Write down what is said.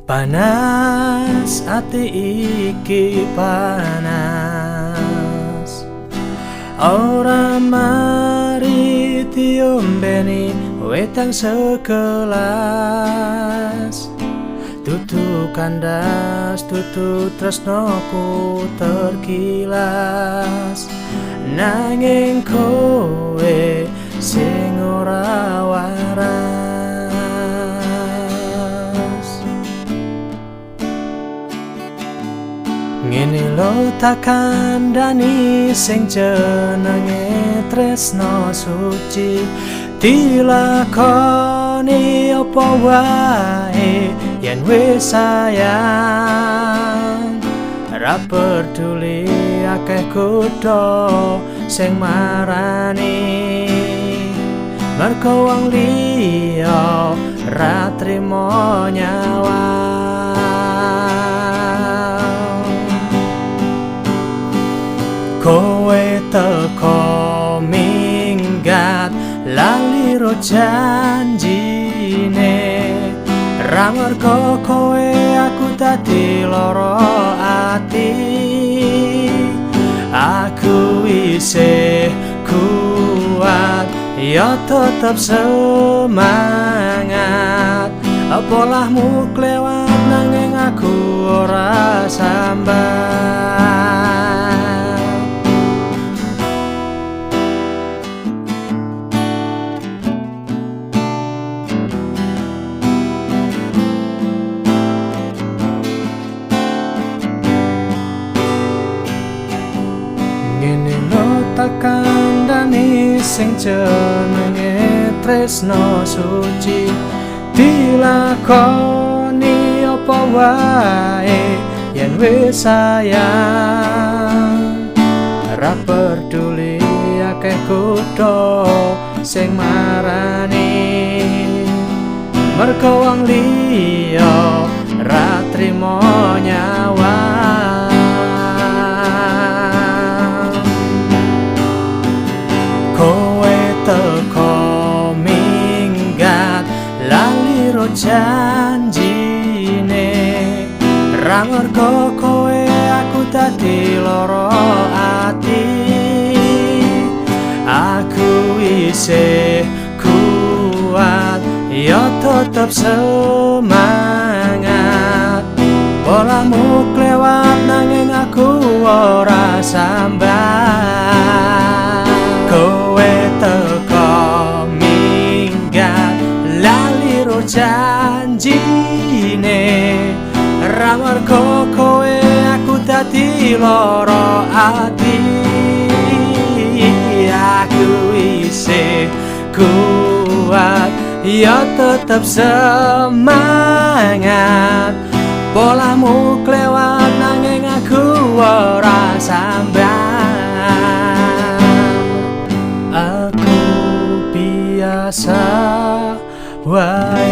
Panas ati iki panas, ora mari diombeni wetang segelas. Tutu kandas, tutu tresnoku terkilas, nanging kowe sing ora waras. Ngene lho tak kandhani sing jenenge tresno suci, dilakoni apa wae yen wis sayang. Ra peduli akeh kudu sing marani, mergo wong liya ra trimo nyawang. Kowe teko minggat lali ro janjine, ra mergo kowe aku dadi lara ati. Aku isih kuat, ya tetep semangat. Polahmu klewat nanging aku ora sambat. Ngene lho tak kandhani sing jenenge tresno suci, dilakoni apa wae yen wis sayang. Ra peduli akeh kudu sing marani, mergo wong liya ra trimo nyawang. Kowe teko minggat lali ro janjine, ra mergo kowe aku dadi lara ati. Aku isih kuat, ya tetep semangat. Polahmu klewat nanging aku ora sambat. Kowe teko minggat lali ro janjine, ra mergo kowe aku dadi lara ati. Aku isih kuat, ya tetep semangat. Polahmu klewat nanging aku ora sambat. Aku biasa wae